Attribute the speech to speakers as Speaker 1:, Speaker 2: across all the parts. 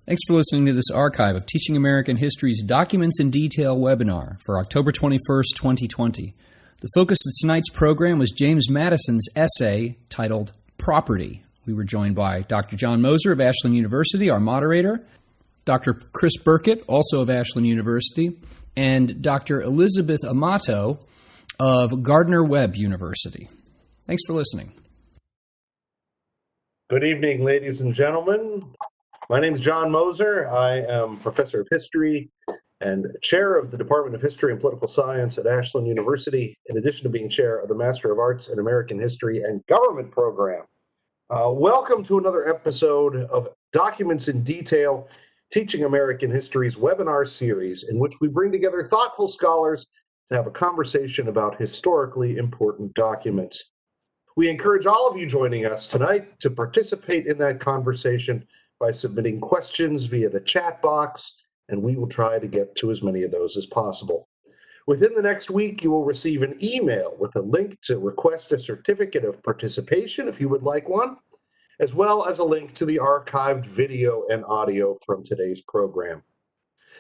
Speaker 1: Thanks for listening to this archive of Teaching American History's Documents in Detail webinar for October 21st, 2020. The focus of tonight's program was James Madison's essay titled Property. We were joined by Dr. John Moser of Ashland University, our moderator, Dr. Chris Burkett, also of Ashland University, and Dr. Elizabeth Amato of Gardner-Webb University. Thanks for listening.
Speaker 2: Good evening, ladies and gentlemen. My name is John Moser. I am professor of history and chair of the Department of History and Political Science at Ashland University, in addition to being chair of the Master of Arts in American History and Government program. Welcome to another episode of Documents in Detail, Teaching American History's webinar series, in which we bring together thoughtful scholars to have a conversation about historically important documents. We encourage all of you joining us tonight to participate in that conversation by submitting questions via the chat box, and we will try to get to as many of those as possible. Within the next week, you will receive an email with a link to request a certificate of participation if you would like one, as well as a link to the archived video and audio from today's program.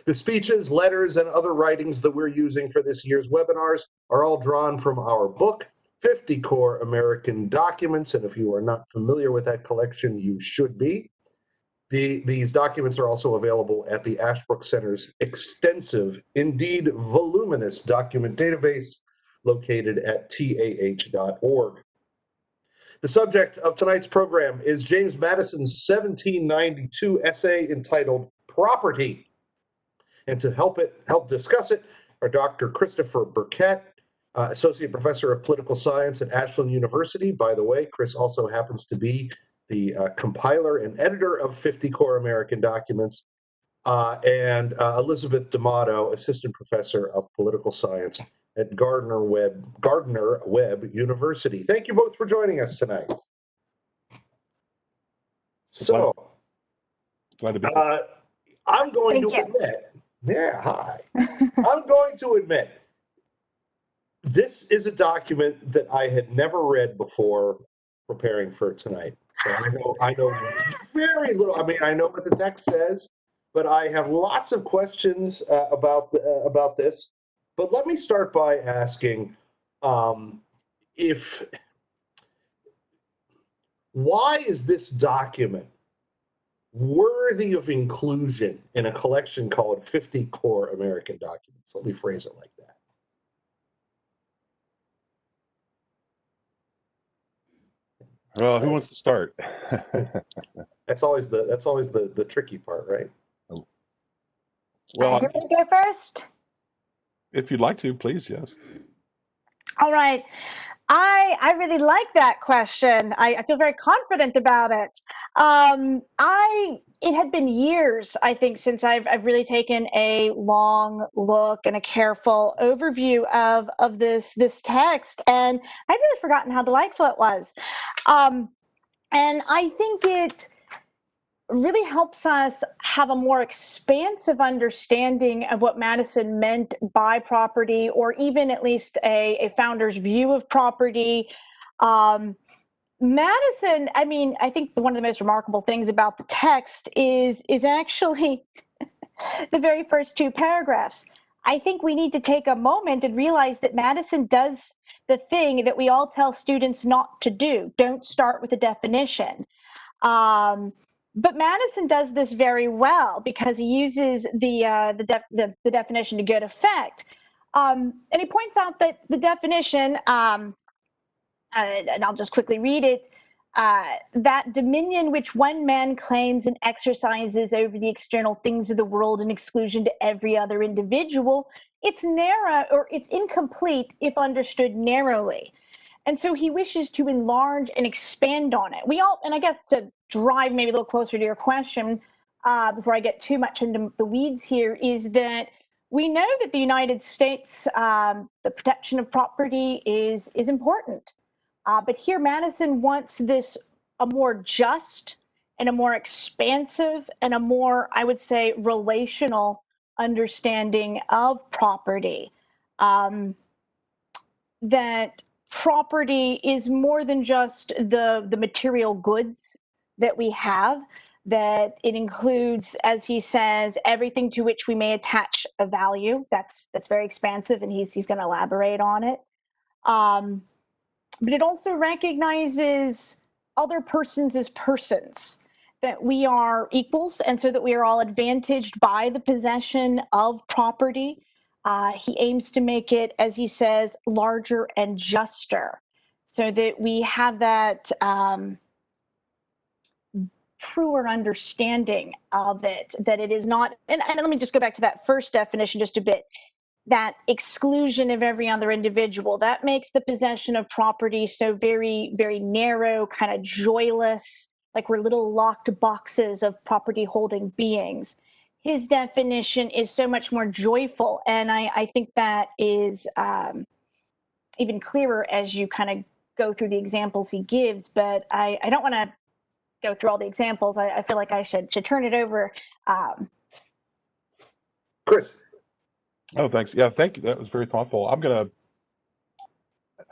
Speaker 2: The speeches, letters, and other writings that we're using for this year's webinars are all drawn from our book, 50 Core American Documents, and if you are not familiar with that collection, you should be. These documents are also available at the Ashbrook Center's extensive, indeed voluminous document database located at tah.org. The subject of tonight's program is James Madison's 1792 essay entitled Property. And to help discuss it are Dr. Christopher Burkett, Associate Professor of Political Science at Ashland University. By the way, Chris also happens to be the compiler and editor of 50 Core American Documents, and Elizabeth Amato, Assistant Professor of Political Science at Gardner-Webb University. Thank you both for joining us tonight. So,
Speaker 3: glad to be here.
Speaker 2: I'm going to admit, I'm going to admit, this is a document that I had never read before preparing for tonight. So I know very little. I mean, I know what the text says, but I have lots of questions about this. But let me start by asking, why is this document worthy of inclusion in a collection called 50 Core American Documents? Let me phrase it like that.
Speaker 3: Well, who wants to start?
Speaker 2: That's always the tricky part, right?
Speaker 3: Well,
Speaker 4: do you want to go first?
Speaker 3: If you'd like to, please, yes.
Speaker 4: All right. I really like that question. I feel very confident about it. It had been years, I think, since I've really taken a long look and a careful overview of this text, and I'd really forgotten how delightful it was. And I think it really helps us have a more expansive understanding of what Madison meant by property, or even at least a founder's view of property. Madison, I mean, I think one of the most remarkable things about the text is actually the very first two paragraphs. I think we need to take a moment and realize that Madison does the thing that we all tell students not to do. Don't start with a definition. But Madison does this very well because he uses the definition to good effect. And he points out that the definition, and I'll just quickly read it, that dominion which one man claims and exercises over the external things of the world in exclusion to every other individual, it's narrow, or it's incomplete if understood narrowly. And so he wishes to enlarge and expand on it. And I guess to drive maybe a little closer to your question, before I get too much into the weeds here, is that we know that the United States, the protection of property is important. But here Madison wants a more just and a more expansive and a more, I would say, relational understanding of property. That property is more than just the material goods that we have, that it includes, as he says, everything to which we may attach a value. That's very expansive, and he's going to elaborate on it. But it also recognizes other persons as persons, that we are equals, and so that we are all advantaged by the possession of property. He aims to make it, as he says, larger and juster, so that we have that truer understanding of it, that it is not, and let me just go back to that first definition just a bit, that exclusion of every other individual, that makes the possession of property so very, very narrow, kind of joyless, like we're little locked boxes of property holding beings. His definition is so much more joyful, and I think that is even clearer as you kind of go through the examples he gives, but I don't want to go through all the examples. I feel like I should turn it over.
Speaker 2: Chris.
Speaker 3: Oh, thanks. Yeah, thank you. That was very thoughtful. I'm gonna.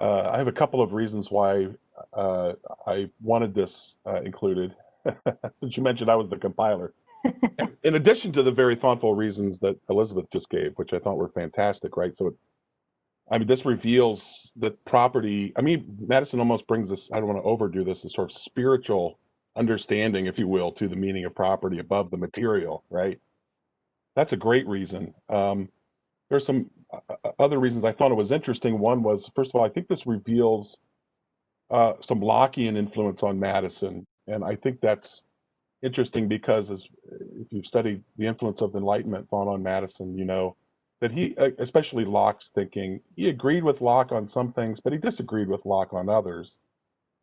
Speaker 3: I have a couple of reasons why I wanted this included. Since you mentioned I was the compiler. In addition to the very thoughtful reasons that Elizabeth just gave, which I thought were fantastic, right? So, this reveals that property. Madison almost brings this. I don't want to overdo this. This sort of spiritual understanding, if you will, to the meaning of property above the material, right? That's a great reason. There's some other reasons I thought it was interesting. One was, first of all, I think this reveals some Lockean influence on Madison. And I think that's interesting because if you've studied the influence of the Enlightenment thought on Madison, you know that he, especially Locke's thinking, he agreed with Locke on some things, but he disagreed with Locke on others,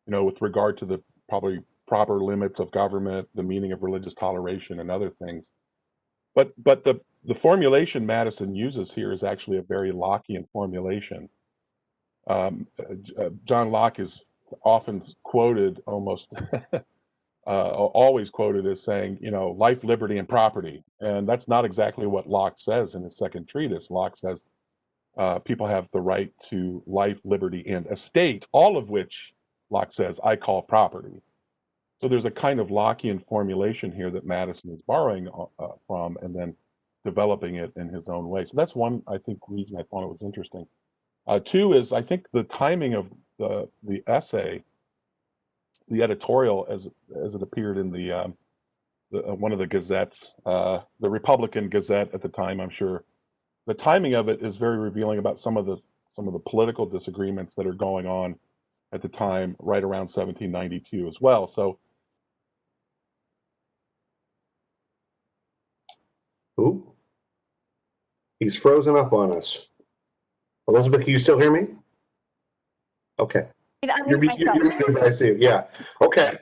Speaker 3: with regard to the probably proper limits of government, the meaning of religious toleration, and other things. But the formulation Madison uses here is actually a very Lockean formulation. John Locke is often quoted, almost always quoted as saying, life, liberty, and property. And that's not exactly what Locke says in his second treatise. Locke says people have the right to life, liberty, and estate, all of which Locke says I call property. So there's a kind of Lockean formulation here that Madison is borrowing from and then developing it in his own way. So that's one, I think, reason I thought it was interesting. Two is, I think, the timing of the essay, the editorial as it appeared in the one of the gazettes, the Republican Gazette at the time, I'm sure. The timing of it is very revealing about some of the political disagreements that are going on at the time, right around 1792 as well. So.
Speaker 2: Ooh. He's frozen up on us. Elizabeth, can you still hear me? Okay. You're muted, I see. Yeah. Okay.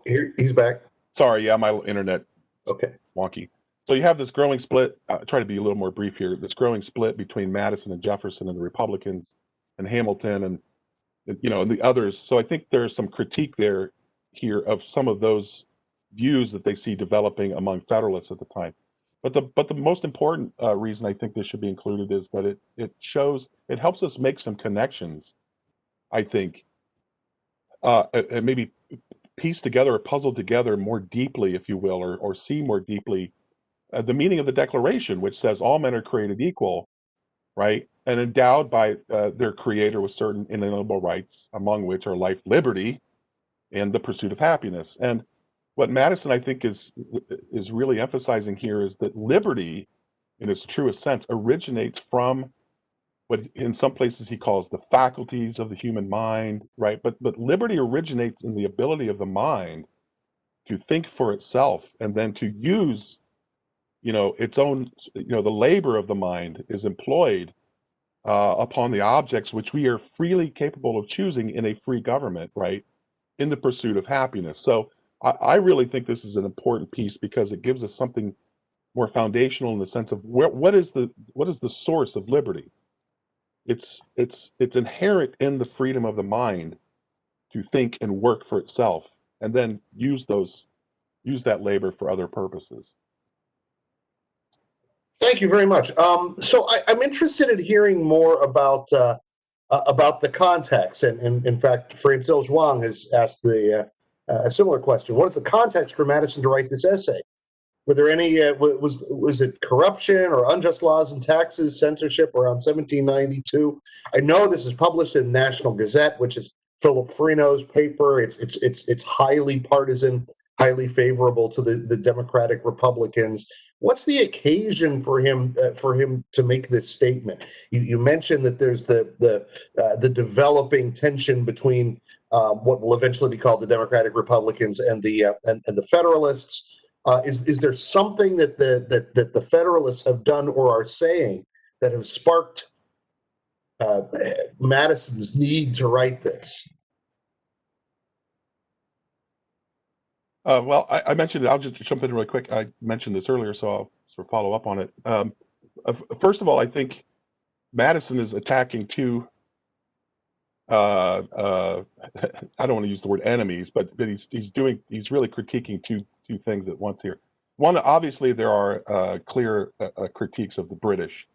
Speaker 2: Here he's back.
Speaker 3: Sorry, yeah, my internet.
Speaker 2: Okay.
Speaker 3: Wonky. So you have this growing split. I'll try to be a little more brief here. This growing split between Madison and Jefferson and the Republicans and Hamilton and the others. So I think there's some critique here of some of those views that they see developing among Federalists at the time. But the most important reason I think this should be included is that it helps us make some connections, I think, and maybe piece together or puzzle together more deeply, if you will, or see more deeply the meaning of the Declaration, which says all men are created equal, right, and endowed by their Creator with certain inalienable rights, among which are life, liberty, and the pursuit of happiness. And what Madison, I think, is really emphasizing here is that liberty, in its truest sense, originates from what in some places he calls the faculties of the human mind, right? But liberty originates in the ability of the mind to think for itself and then to use, its own, the labor of the mind is employed upon the objects which we are freely capable of choosing in a free government, right? In the pursuit of happiness. So I really think this is an important piece because it gives us something more foundational in the sense of what is the source of liberty. It's inherent in the freedom of the mind to think and work for itself, and then use that labor for other purposes.
Speaker 2: Thank you very much. So I'm interested in hearing more about the context, and in fact, Francil Zhuang has asked the a similar question. What is the context for Madison to write this essay? Were there any, was it corruption or unjust laws and taxes, censorship around 1792? I know this is published in National Gazette, which is Philip Freno's paper. It's highly partisan, highly favorable to the Democratic Republicans. What's the occasion for him to make this statement? You mentioned that there's the developing tension between what will eventually be called the Democratic Republicans and the Federalists. Is there something that the Federalists have done or are saying that have sparked Madison's need to write this?
Speaker 3: Well, I mentioned it. I'll just jump in really quick. I mentioned this earlier, so I'll sort of follow up on it. First of all, I think Madison is attacking two. I don't want to use the word enemies, but he's really critiquing two things at once here. One, obviously, there are clear critiques of the British,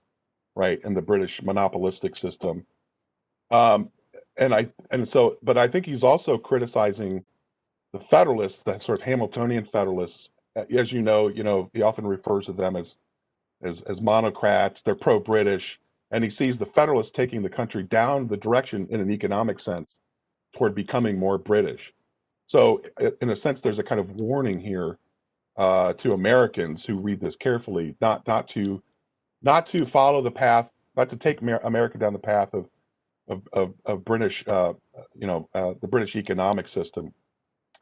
Speaker 3: right, and the British monopolistic system. But I think he's also criticizing the Federalists, that sort of Hamiltonian Federalists. As you know, he often refers to them as monocrats. They're pro-British, and he sees the Federalists taking the country down the direction in an economic sense toward becoming more British. So, in a sense, there's a kind of warning here to Americans who read this carefully, not to follow the path, not to take America down the path of British, the British economic system,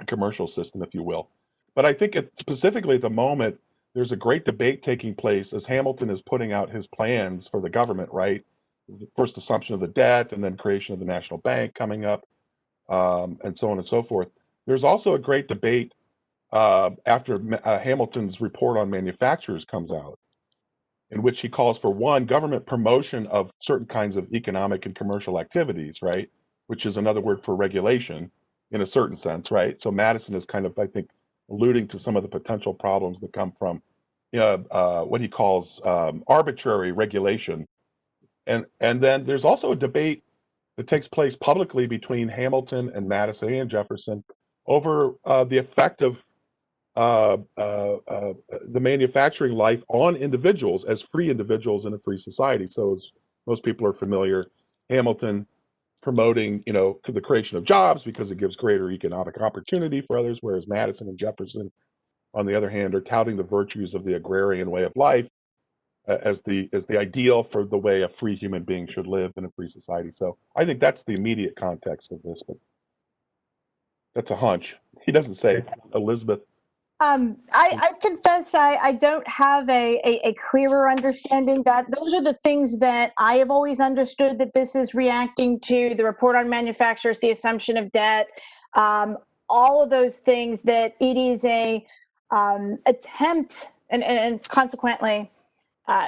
Speaker 3: commercial system, if you will. But I think specifically at the moment, there's a great debate taking place as Hamilton is putting out his plans for the government, right? The first assumption of the debt and then creation of the national bank coming up, and so on and so forth. There's also a great debate after Hamilton's report on manufacturers comes out, in which he calls for, one, government promotion of certain kinds of economic and commercial activities, right? Which is another word for regulation in a certain sense, right? So Madison is kind of, I think, alluding to some of the potential problems that come from what he calls arbitrary regulation. And then there's also a debate that takes place publicly between Hamilton and Madison and Jefferson over the effect of the manufacturing life on individuals as free individuals in a free society. So as most people are familiar, Hamilton promoting, the creation of jobs because it gives greater economic opportunity for others, whereas Madison and Jefferson, on the other hand, are touting the virtues of the agrarian way of life as the ideal for the way a free human being should live in a free society. So I think that's the immediate context of this, but that's a hunch. He doesn't say. Elizabeth.
Speaker 4: I confess I don't have a clearer understanding. That those are the things that I have always understood, that this is reacting to the report on manufacturers, the assumption of debt, all of those things, that it is a attempt and consequently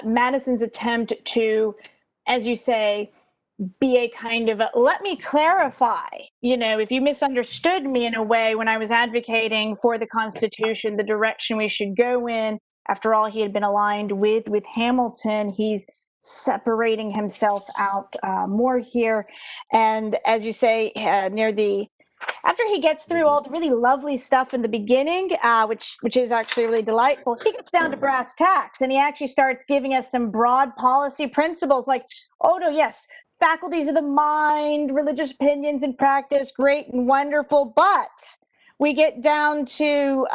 Speaker 4: Madison's attempt to, as you say, be a kind of let me clarify, if you misunderstood me in a way when I was advocating for the Constitution, the direction we should go in. After all, he had been aligned with Hamilton. He's separating himself out more here. And as you say, after he gets through all the really lovely stuff in the beginning, which is actually really delightful, he gets down to brass tacks, and he actually starts giving us some broad policy principles like, oh no, yes, faculties of the mind, religious opinions and practice, great and wonderful, but we get down to,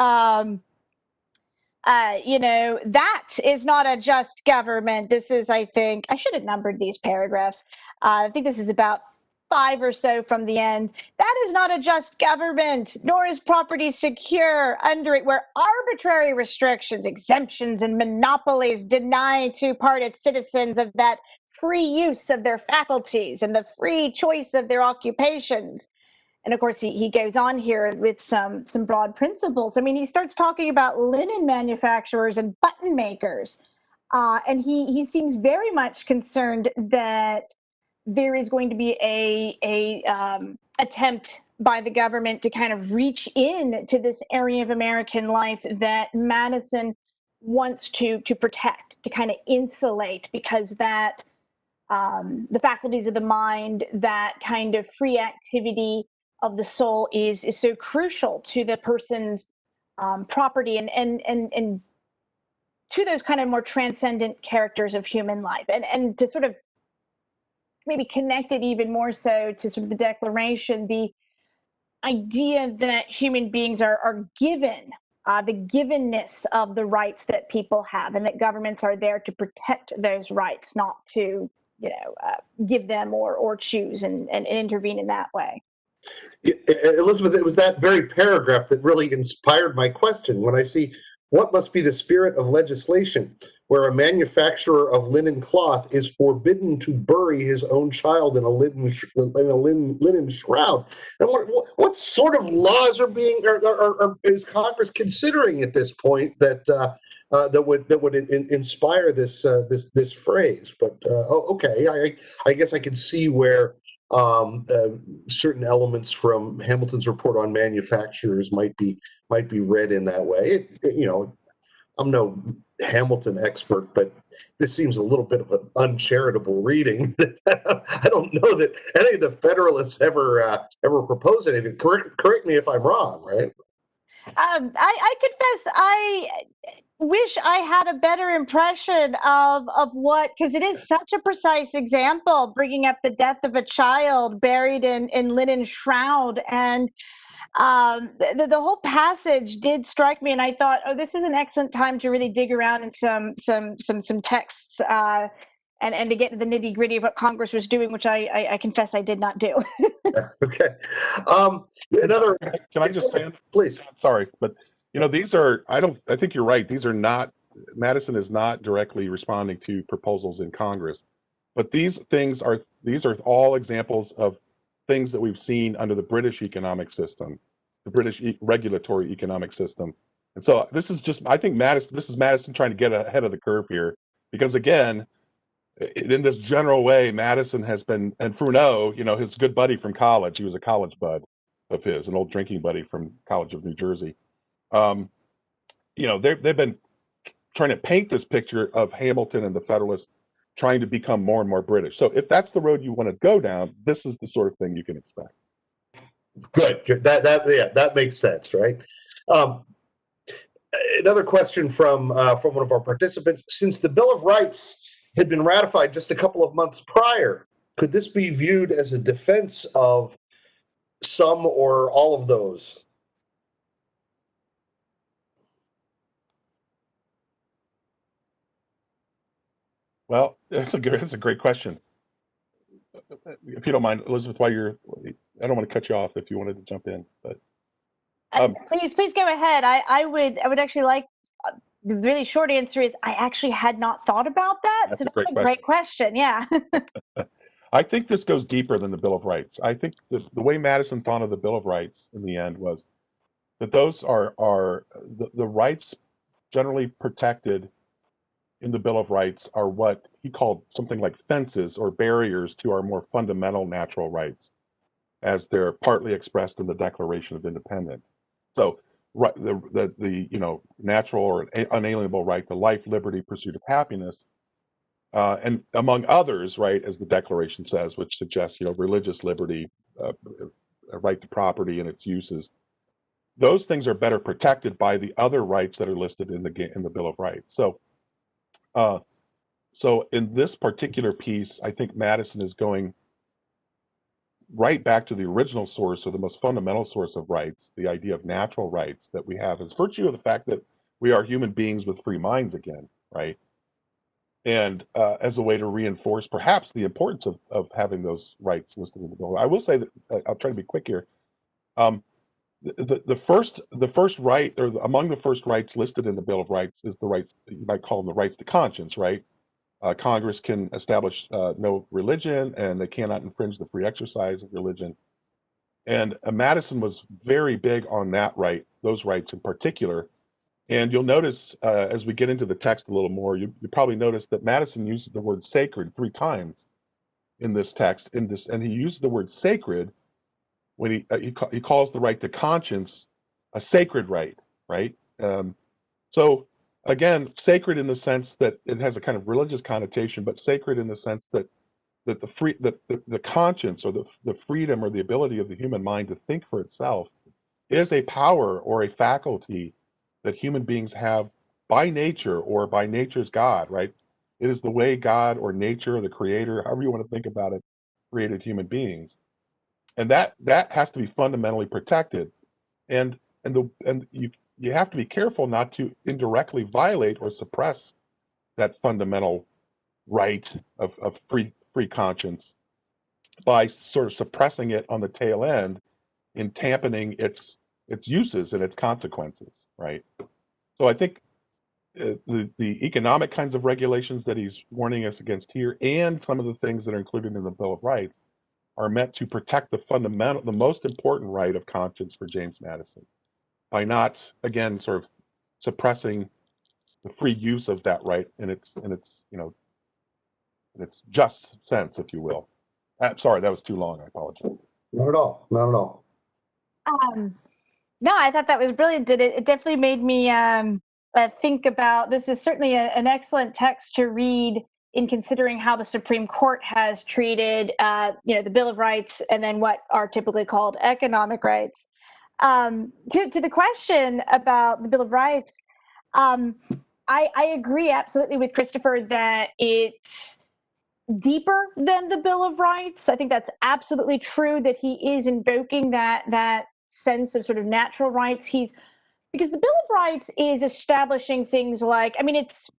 Speaker 4: that is not a just government. This is, I think, I should have numbered these paragraphs. I think this is about 5 or so from the end. That is not a just government, nor is property secure under it, where arbitrary restrictions, exemptions, and monopolies deny to part its citizens of that free use of their faculties and the free choice of their occupations. And of course, he goes on here with some broad principles. I mean, he starts talking about linen manufacturers and button makers. And he seems very much concerned that there is going to be a attempt by the government to kind of reach in to this area of American life that Madison wants to protect, to kind of insulate, because that the faculties of the mind, that kind of free activity of the soul is so crucial to the person's property and to those kind of more transcendent characters of human life, and to sort of maybe connect it even more so to sort of the Declaration, the idea that human beings are given the givenness of the rights that people have, and that governments are there to protect those rights, not to give them or choose and intervene in that way.
Speaker 2: Elizabeth, it was that very paragraph that really inspired my question. When I see what must be the spirit of legislation where a manufacturer of linen cloth is forbidden to bury his own child in a linen shroud, and what sort of laws are being is Congress considering at this point that would inspire this phrase? But okay, I guess I can see where certain elements from Hamilton's report on manufacturers might be read in that way. I'm no Hamilton expert, but this seems a little bit of an uncharitable reading. I don't know that any of the Federalists ever proposed anything. Correct me if I'm wrong, right?
Speaker 4: I confess I wish I had a better impression of what, because it is such a precise example, bringing up the death of a child buried in linen shroud, and the whole passage did strike me, and I thought, oh, this is an excellent time to really dig around in some texts and to get to the nitty gritty of what Congress was doing, which I confess I did not do.
Speaker 2: Okay. Another.
Speaker 3: Can I just say,
Speaker 2: please?
Speaker 3: Sorry, but these are. I think you're right. These are not. Madison is not directly responding to proposals in Congress, but these are all examples of things that we've seen under the British economic system, the British regulatory economic system. And so this is just, I think this is Madison trying to get ahead of the curve here, because again, in this general way, Madison has been, and Freneau, his good buddy from college, he was a college bud of his, an old drinking buddy from College of New Jersey. They've been trying to paint this picture of Hamilton and the Federalists trying to become more and more British. So if that's the road you want to go down, this is the sort of thing you can expect.
Speaker 2: Good. That makes sense, right? Another question from one of our participants: since the Bill of Rights had been ratified just a couple of months prior, could this be viewed as a defense of some or all of those?
Speaker 3: Well, that's a great question. If you don't mind, Elizabeth, I don't want to cut you off if you wanted to jump in, but
Speaker 4: please go ahead. I would actually like. The really short answer is I actually had not thought about that.
Speaker 3: That's
Speaker 4: a great question. Yeah.
Speaker 3: I think this goes deeper than the Bill of Rights. I think the way Madison thought of the Bill of Rights in the end was that those are the rights generally protected in the Bill of Rights are what he called something like fences or barriers to our more fundamental natural rights, as they're partly expressed in the Declaration of Independence. So, the natural or unalienable right to life, liberty, pursuit of happiness, and among others, right, as the Declaration says, which suggests religious liberty, a right to property and its uses. Those things are better protected by the other rights that are listed in the Bill of Rights. So in this particular piece, I think Madison is going right back to the original source, or the most fundamental source of rights, the idea of natural rights that we have as virtue of the fact that we are human beings with free minds again, right? And as a way to reinforce perhaps the importance of having those rights listed in the bill. I will say that I'll try to be quick here. The first right, or among the first rights listed in the Bill of Rights, is the rights, you might call them the rights to conscience, right? Congress can establish no religion, and they cannot infringe the free exercise of religion. And Madison was very big on that right, those rights in particular. And you'll notice as we get into the text a little more, you probably notice that Madison uses the word sacred 3 times in this text. And he used the word sacred when he calls the right to conscience a sacred right, right? So again, sacred in the sense that it has a kind of religious connotation, but sacred in the sense that that the conscience or the freedom or the ability of the human mind to think for itself is a power or a faculty that human beings have by nature or by nature's God, right? It is the way God or nature or the creator, however you want to think about it, created human beings. And that has to be fundamentally protected. And you have to be careful not to indirectly violate or suppress that fundamental right of free conscience by sort of suppressing it on the tail end in dampening its uses and its consequences, right? So I think the economic kinds of regulations that he's warning us against here, and some of the things that are included in the Bill of Rights, are meant to protect the most important right of conscience for James Madison, by not, again, sort of suppressing the free use of that right in its just sense, if you will. Sorry, that was too long. I apologize.
Speaker 2: Not at all. Not at all.
Speaker 4: No, I thought that was brilliant. It definitely made me think about, this is certainly an excellent text to read in considering how the Supreme Court has treated, the Bill of Rights and then what are typically called economic rights. To the question about the Bill of Rights, I agree absolutely with Christopher that it's deeper than the Bill of Rights. I think that's absolutely true, that he is invoking that sense of sort of natural rights. Because the Bill of Rights is establishing things like, it's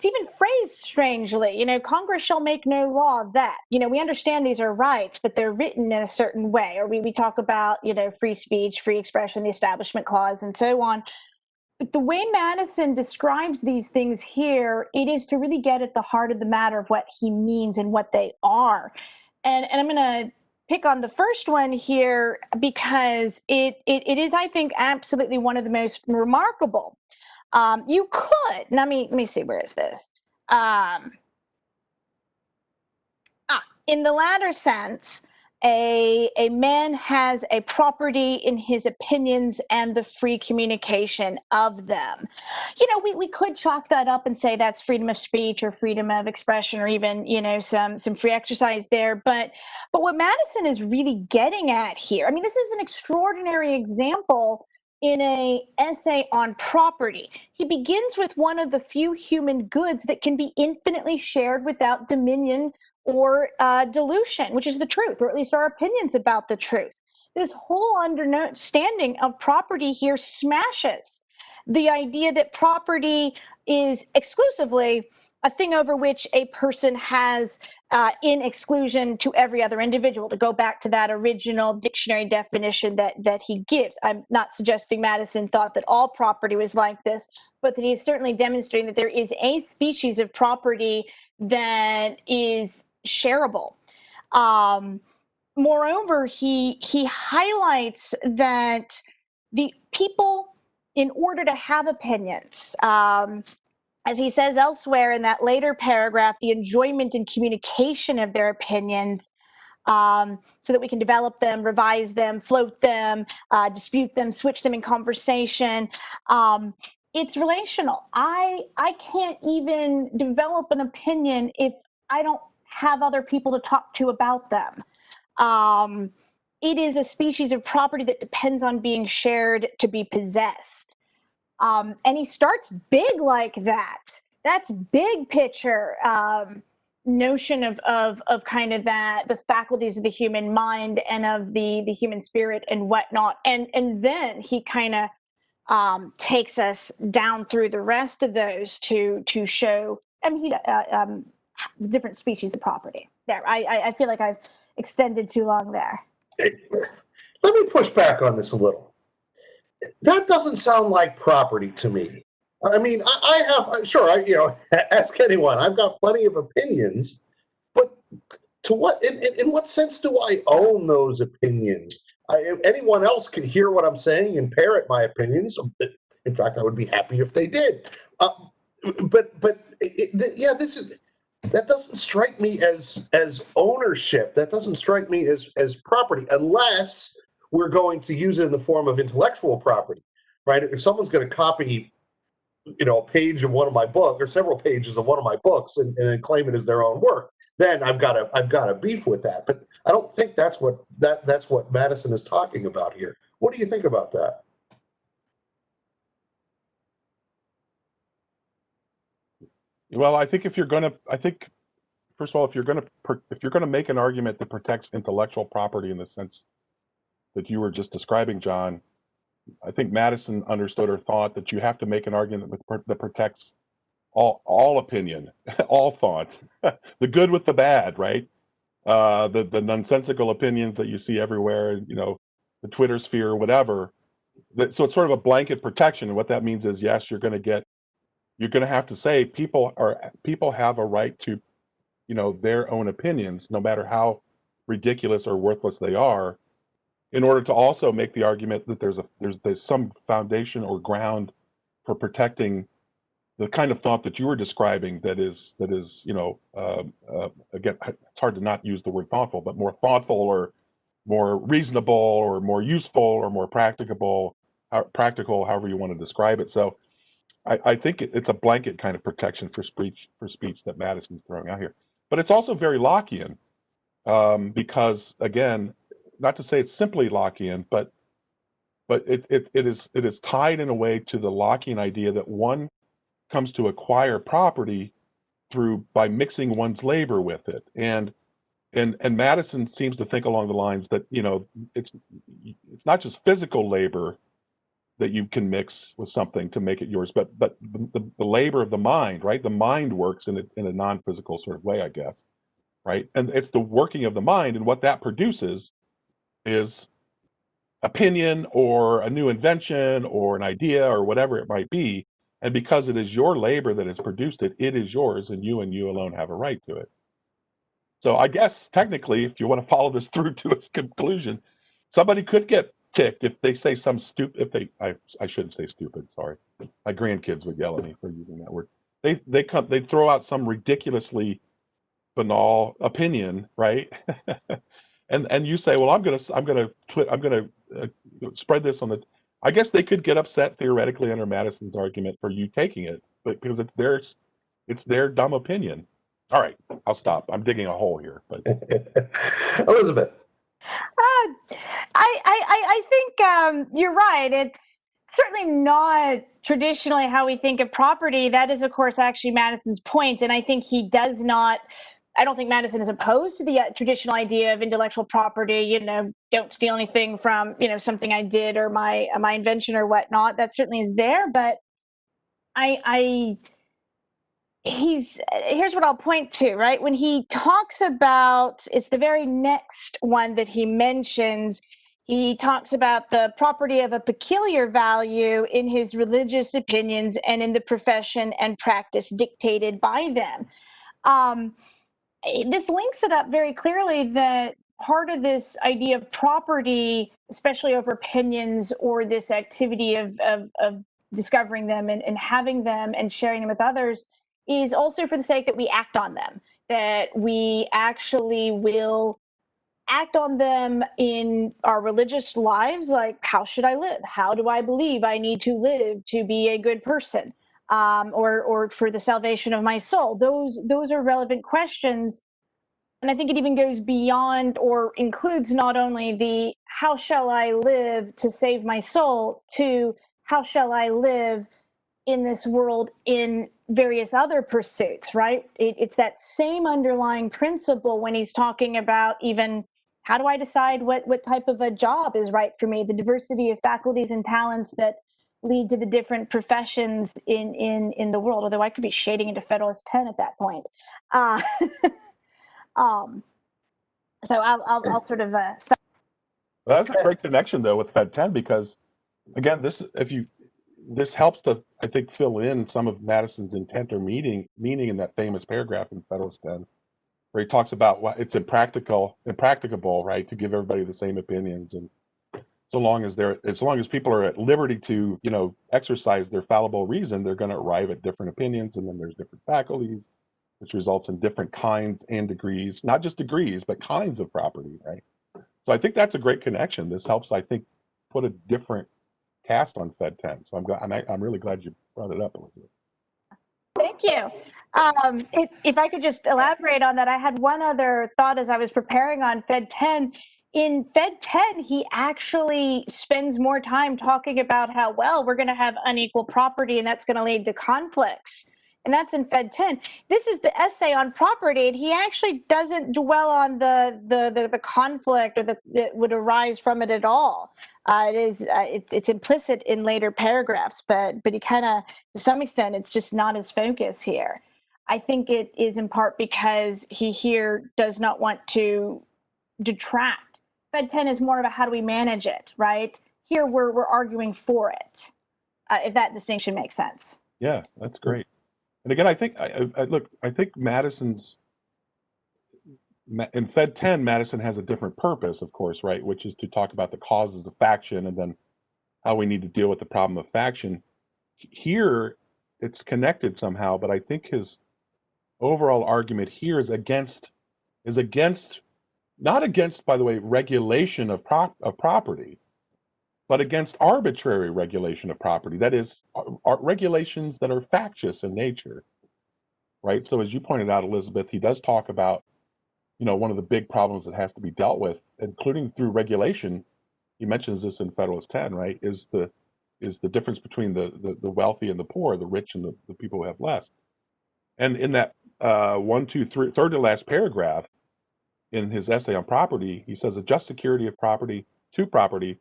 Speaker 4: even phrased strangely, Congress shall make no law that, we understand these are rights, but they're written in a certain way. Or we talk about, free speech, free expression, the Establishment Clause, and so on. But the way Madison describes these things here, it is to really get at the heart of the matter of what he means and what they are. And I'm going to pick on the first one here because it is, I think, absolutely one of the most remarkable. You could, let me see, where is this? In the latter sense, a man has a property in his opinions and the free communication of them. We could chalk that up and say that's freedom of speech or freedom of expression, or even, some free exercise there. But what Madison is really getting at here, this is an extraordinary example in an essay on property. He begins with one of the few human goods that can be infinitely shared without dominion or dilution, which is the truth, or at least our opinions about the truth. This whole understanding of property here smashes the idea that property is exclusively a thing over which a person has in exclusion to every other individual, to go back to that original dictionary definition that he gives. I'm not suggesting Madison thought that all property was like this, but that he's certainly demonstrating that there is a species of property that is shareable. Moreover, he highlights that the people, in order to have opinions, as he says elsewhere in that later paragraph, the enjoyment and communication of their opinions, so that we can develop them, revise them, float them, dispute them, switch them in conversation. It's relational. I can't even develop an opinion if I don't have other people to talk to about them. It is a species of property that depends on being shared to be possessed. And he starts big like that. That's big picture notion of kind of the faculties of the human mind and of the human spirit and whatnot. And then he kind of takes us down through the rest of those to show, the different species of property. There, I feel like I've extended too long there.
Speaker 2: Let me push back on this a little. That doesn't sound like property to me. Ask anyone. I've got plenty of opinions, but to what? In what sense do I own those opinions? Anyone else can hear what I'm saying and parrot my opinions. In fact, I would be happy if they did. That doesn't strike me as ownership. That doesn't strike me as property, unless we're going to use it in the form of intellectual property, right? If someone's going to copy a page of one of my books or several pages of one of my books and then claim it as their own work, then I've got a beef with that. But I don't think that's what Madison is talking about here. What do you think about that?
Speaker 3: Well, I think first of all, if you're going to make an argument that protects intellectual property in the sense that you were just describing, John, I think Madison understood or thought that you have to make an argument that protects all opinion, all thought, the good with the bad, right? The nonsensical opinions that you see everywhere, the Twitter sphere or whatever. So it's sort of a blanket protection, and what that means is, yes, you're going to have to say people have a right to, their own opinions, no matter how ridiculous or worthless they are, in order to also make the argument that there's some foundation or ground for protecting the kind of thought that you were describing that is again, it's hard to not use the word thoughtful, but more thoughtful or more reasonable or more useful or more practical, however you want to describe it. So I think it's a blanket kind of protection for speech that Madison's throwing out here. But it's also very Lockean, because, again, not to say it's simply Lockean, but it is tied in a way to the Lockean idea that one comes to acquire property by mixing one's labor with it. And Madison seems to think along the lines that, it's not just physical labor that you can mix with something to make it yours, but the labor of the mind, right? The mind works in a non-physical sort of way, I guess, right? And it's the working of the mind, and what that produces is opinion or a new invention or an idea or whatever it might be. And because it is your labor that has produced it, it is yours, and you alone have a right to it. So I guess technically, if you want to follow this through to its conclusion, somebody could get ticked if they say some stupid. I shouldn't say stupid. Sorry, my grandkids would yell at me for using that word. They throw out some ridiculously banal opinion, right? and you say, well, I'm gonna spread this on the. I guess they could get upset theoretically under Madison's argument for you taking it, but because it's their dumb opinion. All right, I'll stop. I'm digging a hole here, but
Speaker 2: Elizabeth.
Speaker 4: I think you're right. It's certainly not traditionally how we think of property. That is, of course, actually Madison's point, and I think he does not. I don't think Madison is opposed to the traditional idea of intellectual property. Don't steal anything from something I did or my invention or whatnot. That certainly is there, but here's what I'll point to, right? When he talks about, it's the very next one that he mentions, he talks about the property of a peculiar value in his religious opinions and in the profession and practice dictated by them. This links it up very clearly that part of this idea of property, especially over opinions or this activity of discovering them and having them and sharing them with others, is also for the sake that we act on them, that we actually will act on them in our religious lives. Like, how should I live? How do I believe I need to live to be a good person? Or for the salvation of my soul? Those are relevant questions. And I think it even goes beyond or includes not only the how shall I live to save my soul to how shall I live in this world in various other pursuits, right? It's that same underlying principle when he's talking about even how do I decide what type of a job is right for me, the diversity of faculties and talents that lead to the different professions in the world, although I could be shading into Federalist 10 at that point. So I'll sort of stop.
Speaker 3: Well, that's a great connection though with Fed 10, because again, this helps to, I think, fill in some of Madison's intent or meaning in that famous paragraph in Federalist 10, where he talks about what it's impracticable, right, to give everybody the same opinions, and so long as people are at liberty to, exercise their fallible reason, they're going to arrive at different opinions, and then there's different faculties, which results in different kinds and degrees, not just degrees, but kinds of property, right? So I think that's a great connection. This helps, I think, put a different cast on Fed 10. So I'm really glad you brought it up, Elizabeth.
Speaker 4: Thank you. If I could just elaborate on that, I had one other thought as I was preparing on Fed 10. In Fed 10, he actually spends more time talking about how, well, we're going to have unequal property and that's going to lead to conflicts. And that's in Fed 10. This is the essay on property, and he actually doesn't dwell on the conflict or that would arise from it at all. It's implicit in later paragraphs, but he kind of, to some extent, it's just not his focus here. I think it is in part because he here does not want to detract. Fed 10 is more of a how do we manage it, right? Here we're arguing for it, if that distinction makes sense.
Speaker 3: Yeah, that's great. And again, I think I think Madison's in Fed 10, Madison has a different purpose, of course, right, which is to talk about the causes of faction and then how we need to deal with the problem of faction. Here, it's connected somehow, but I think his overall argument here is against, not against, by the way, regulation of property, but against arbitrary regulation of property. That is, regulations that are factious in nature, right? So as you pointed out, Elizabeth, he does talk about, one of the big problems that has to be dealt with, including through regulation. He mentions this in Federalist 10, right? Is the difference between the wealthy and the poor, the rich and the people who have less. And in that third to last paragraph in his essay on property, he says a just security of property to property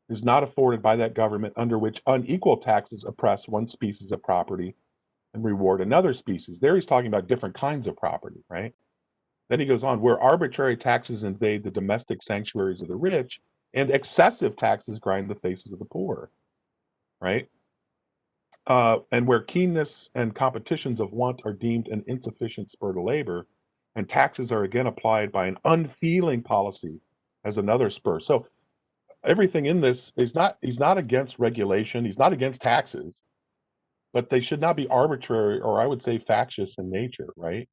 Speaker 3: is not afforded by that government under which unequal taxes oppress one species of property and reward another species. There he's talking about different kinds of property, right? Then he goes on, where arbitrary taxes invade the domestic sanctuaries of the rich and excessive taxes grind the faces of the poor, right? And where keenness and competitions of want are deemed an insufficient spur to labor, and taxes are again applied by an unfeeling policy as another spur. So everything in this is he's not against regulation, he's not against taxes, but they should not be arbitrary, or I would say factious in nature, right?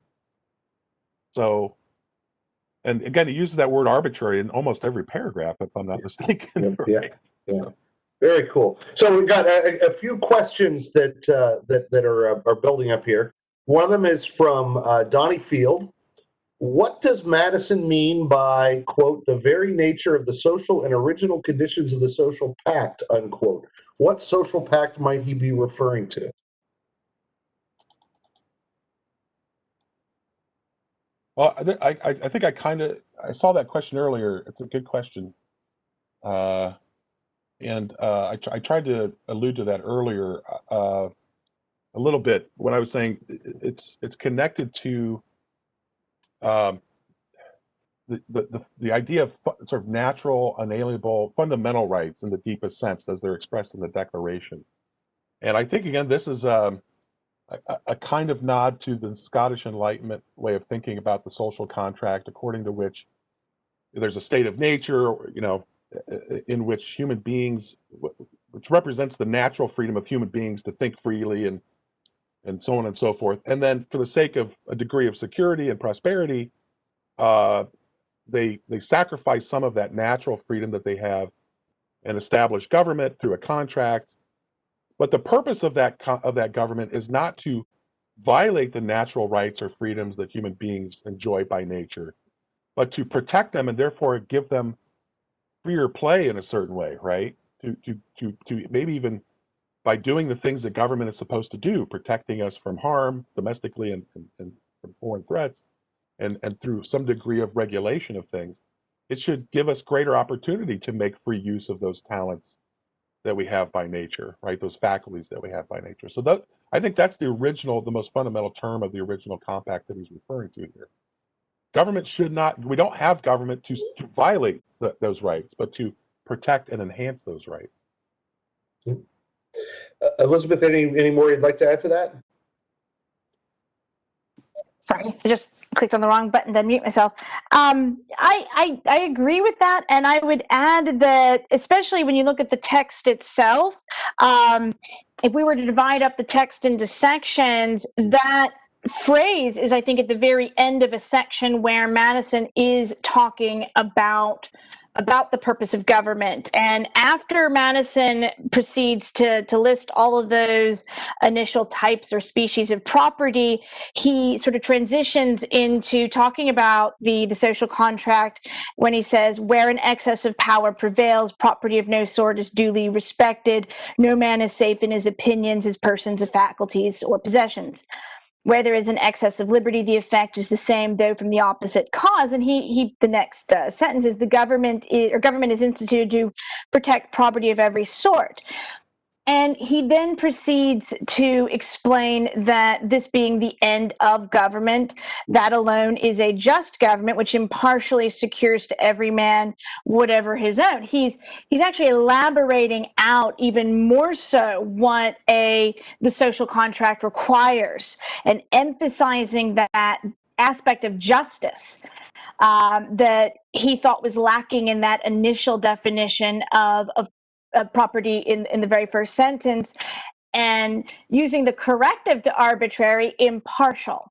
Speaker 3: So, and again, he uses that word arbitrary in almost every paragraph, if I'm not mistaken. Right?
Speaker 2: Yeah. Very cool. So we've got a few questions that are building up here. One of them is from Donnie Field. What does Madison mean by, quote, the very nature of the social and original conditions of the social pact, unquote? What social pact might he be referring to?
Speaker 3: Well, I think I saw that question earlier. It's a good question. I tried to allude to that earlier a little bit when I was saying it's connected to the idea of sort of natural, unalienable, fundamental rights in the deepest sense as they're expressed in the Declaration. And I think, again, this is a kind of nod to the Scottish Enlightenment way of thinking about the social contract, according to which there's a state of nature, in which human beings, which represents the natural freedom of human beings to think freely and so on and so forth. And then for the sake of a degree of security and prosperity, they sacrifice some of that natural freedom that they have and establish government through a contract. But the purpose of that government is not to violate the natural rights or freedoms that human beings enjoy by nature, but to protect them and therefore give them freer play in a certain way, right? To maybe even by doing the things that government is supposed to do, protecting us from harm domestically and from foreign threats, and through some degree of regulation of things, it should give us greater opportunity to make free use of those talents that we have by nature, right? Those faculties that we have by nature. So I think that's the most fundamental term of the original compact that he's referring to here. Government should not, we don't have government to violate those rights, but to protect and enhance those rights.
Speaker 2: Elizabeth, any more you'd like to add to that?
Speaker 4: Sorry, I just clicked on the wrong button to unmute myself. I agree with that, and I would add that, especially when you look at the text itself, if we were to divide up the text into sections, that phrase is, I think, at the very end of a section where Madison is talking about about the purpose of government. And after Madison proceeds to list all of those initial types or species of property, he sort of transitions into talking about the social contract when he says, where an excess of power prevails, property of no sort is duly respected. No man is safe in his opinions, his persons, his faculties, or possessions. Where there is an excess of liberty, the effect is the same, though from the opposite cause. And the next sentence is, government is instituted to protect property of every sort. And he then proceeds to explain that this being the end of government, that alone is a just government, which impartially secures to every man whatever his own. He's actually elaborating out even more so what the social contract requires, and emphasizing that aspect of justice that he thought was lacking in that initial definition of property in the very first sentence, and using the corrective to arbitrary, impartial.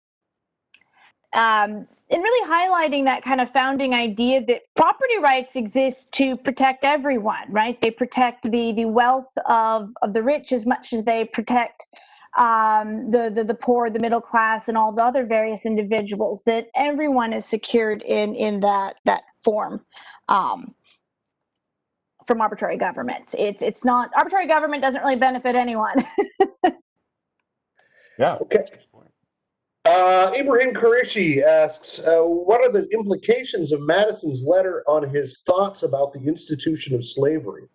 Speaker 4: And really highlighting that kind of founding idea that property rights exist to protect everyone, right? They protect the wealth of the rich as much as they protect the poor, the middle class, and all the other various individuals, that everyone is secured in that form. From arbitrary government. It's not, arbitrary government doesn't really benefit anyone.
Speaker 3: Yeah.
Speaker 2: Okay. Ibrahim Qureshi asks, what are the implications of Madison's letter on his thoughts about the institution of slavery?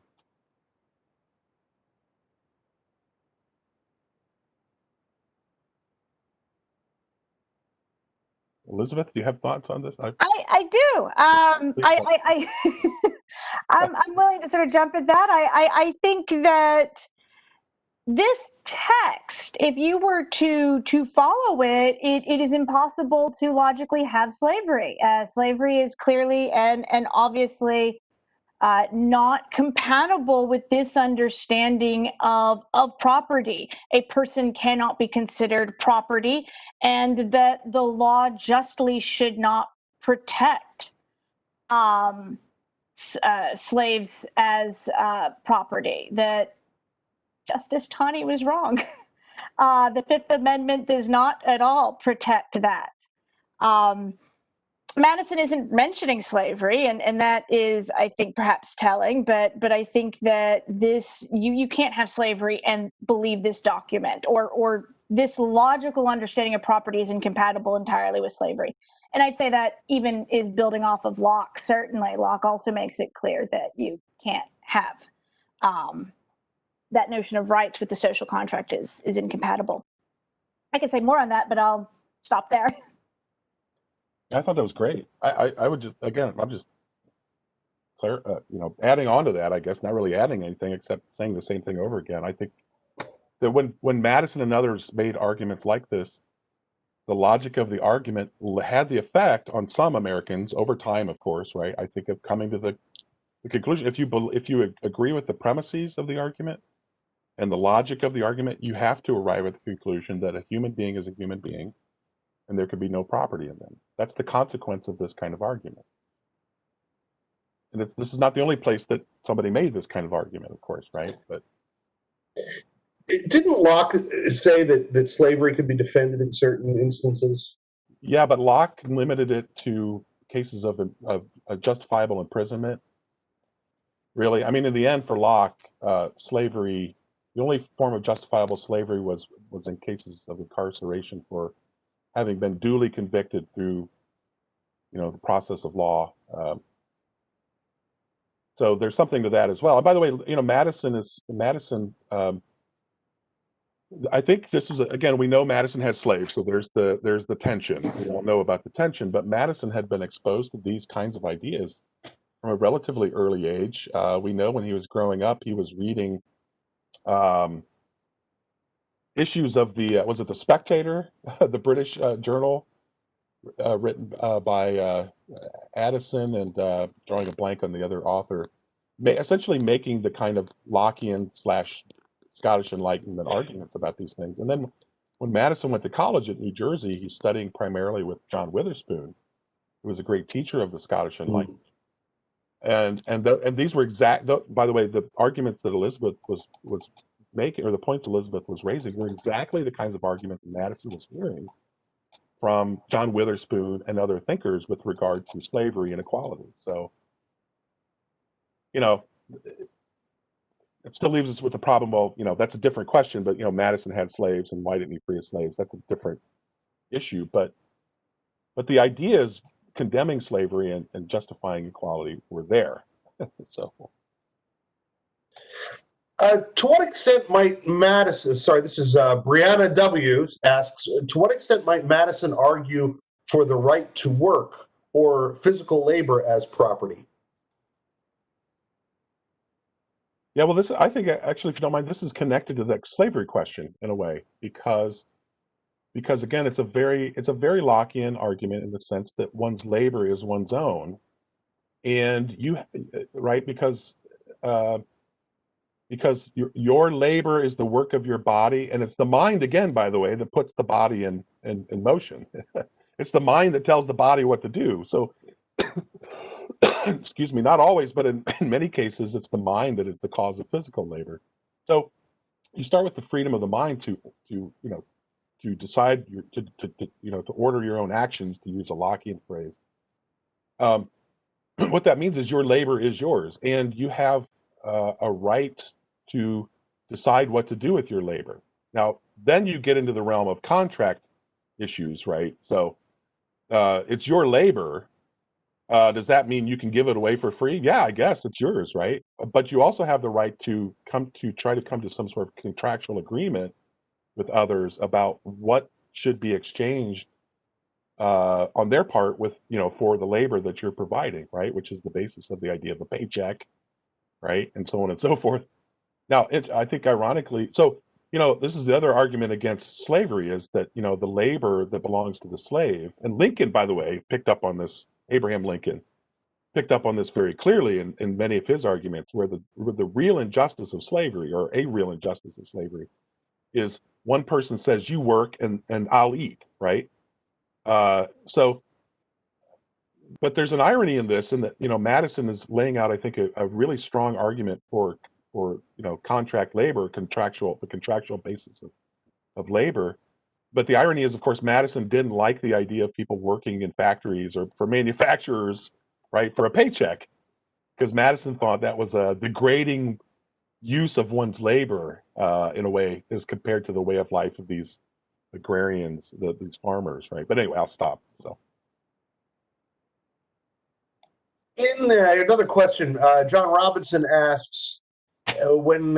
Speaker 3: Elizabeth, do you have thoughts on this?
Speaker 4: I do. I'm willing to sort of jump at that. I think that this text, if you were to follow it, it is impossible to logically have slavery. Slavery is clearly and obviously not compatible with this understanding of property. A person cannot be considered property, and that the law justly should not protect slaves as property. That Justice Taney was wrong. The Fifth Amendment does not at all protect that. Madison isn't mentioning slavery, and that is, I think, perhaps telling, but I think that this, you can't have slavery and believe this document, or this logical understanding of property is incompatible entirely with slavery. And I'd say that even is building off of Locke. Certainly, Locke also makes it clear that you can't have that notion of rights with the social contract is incompatible. I could say more on that, but I'll stop there.
Speaker 3: I thought that was great. I would just, again, I'm just adding on to that, I guess, not really adding anything except saying the same thing over again. I think that when Madison and others made arguments like this, the logic of the argument had the effect on some Americans over time, of course, right? I think of coming to the conclusion, if you agree with the premises of the argument and the logic of the argument, you have to arrive at the conclusion that a human being is a human being, and there could be no property in them. That's the consequence of this kind of argument. And this is not the only place that somebody made this kind of argument, of course, right? But
Speaker 2: didn't Locke say that slavery could be defended in certain instances?
Speaker 3: Yeah, but Locke limited it to cases of a justifiable imprisonment. Really, I mean, in the end, for Locke, slavery, the only form of justifiable slavery was in cases of incarceration for having been duly convicted through, the process of law. So there's something to that as well. And by the way, Madison. I think this is again, we know Madison has slaves, so there's the tension. We all know about the tension, but Madison had been exposed to these kinds of ideas from a relatively early age. We know when he was growing up, he was reading issues of was it the Spectator, the British journal, written by Addison, and drawing a blank on the other author, essentially making the kind of Lockean / Scottish Enlightenment arguments about these things. And then when Madison went to college at New Jersey, he's studying primarily with John Witherspoon, who was a great teacher of the Scottish Enlightenment. And these were exact. By the way, the arguments that Elizabeth was making, or the points Elizabeth was raising, were exactly the kinds of arguments that Madison was hearing from John Witherspoon and other thinkers with regard to slavery and equality. So, you know, it still leaves us with the problem. Well, you know, that's a different question. But, you know, Madison had slaves, and why didn't he free his slaves? That's a different issue. But the ideas condemning slavery and justifying equality were there. So.
Speaker 2: To what extent might Madison, sorry, this is Brianna W. asks, to what extent might Madison argue for the right to work or physical labor as property?
Speaker 3: Yeah, well, I think actually, if you don't mind, this is connected to the slavery question in a way, because again, it's a very Lockean argument in the sense that one's labor is one's own, and right, because your labor is the work of your body, and it's the mind, again, by the way, that puts the body in motion. It's the mind that tells the body what to do. So, excuse me, not always, but in many cases, it's the mind that is the cause of physical labor. So you start with the freedom of the mind to decide, to order your own actions, to use a Lockean phrase. What that means is your labor is yours, and you have a right to decide what to do with your labor. Now, then you get into the realm of contract issues, right? So it's your labor. Does that mean you can give it away for free? Yeah, I guess it's yours, right? But you also have the right to try to come to some sort of contractual agreement with others about what should be exchanged on their part with, for the labor that you're providing, right? Which is the basis of the idea of a paycheck, right? And so on and so forth. Now, I think ironically, so, this is the other argument against slavery, is that, the labor that belongs to the slave, and Lincoln, by the way, picked up on this, Abraham Lincoln picked up on this very clearly in many of his arguments, where the real injustice of slavery, or a real injustice of slavery, is one person says you work and I'll eat, right? So, but there's an irony in this, in that, Madison is laying out, I think, a really strong argument for contract labor, the contractual basis of labor. But the irony is, of course, Madison didn't like the idea of people working in factories or for manufacturers, right, for a paycheck, because Madison thought that was a degrading use of one's labor, in a way, as compared to the way of life of these agrarians, these farmers, right? But anyway, I'll stop. So.
Speaker 2: In another question, John Robinson asks, when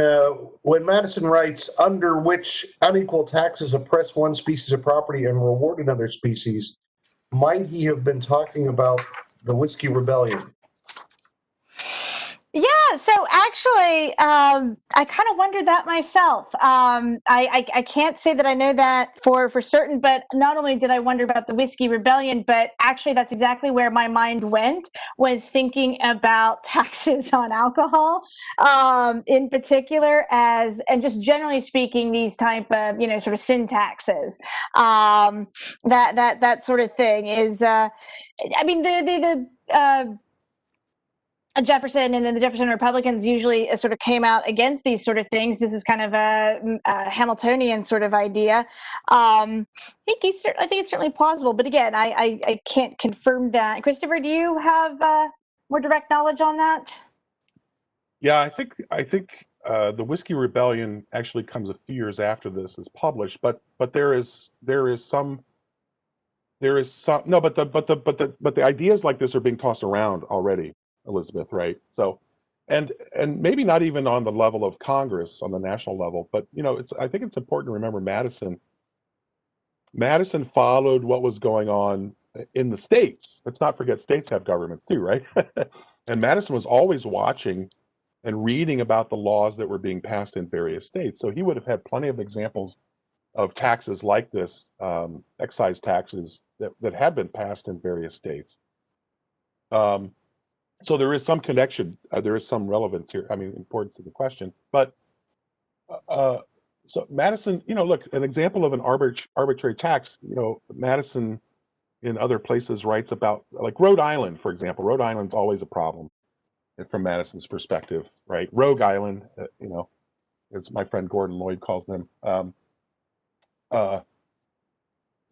Speaker 2: Madison writes, under which unequal taxes oppress one species of property and reward another species, might he have been talking about the Whiskey Rebellion?
Speaker 4: Yeah, so actually, I kind of wondered that myself. I can't say that I know that for certain, but not only did I wonder about the Whiskey Rebellion, but actually that's exactly where my mind went, was thinking about taxes on alcohol, in particular, and just generally speaking, these type of, sort of sin taxes, that sort of thing is, I mean, Jefferson and then the Jefferson Republicans usually sort of came out against these sort of things. This is kind of a Hamiltonian sort of idea. I think it's certainly plausible, but again, I can't confirm that. Christopher, do you have more direct knowledge on that?
Speaker 3: Yeah, I think the Whiskey Rebellion actually comes a few years after this is published, but there is some no, but the ideas like this are being tossed around already, Elizabeth, right? So, and maybe not even on the level of Congress, on the national level, but I think it's important to remember Madison followed what was going on in the states. Let's not forget states have governments too, right? And Madison was always watching and reading about the laws that were being passed in various states. So he would have had plenty of examples of taxes like this, excise taxes that had been passed in various states. So there is some connection, there is some relevance here, importance to the question. But so Madison, look, an example of an arbitrary tax, Madison in other places writes about, like Rhode Island, for example. Rhode Island's always a problem. from Madison's perspective, right? Rogue Island, as my friend Gordon Lloyd calls them.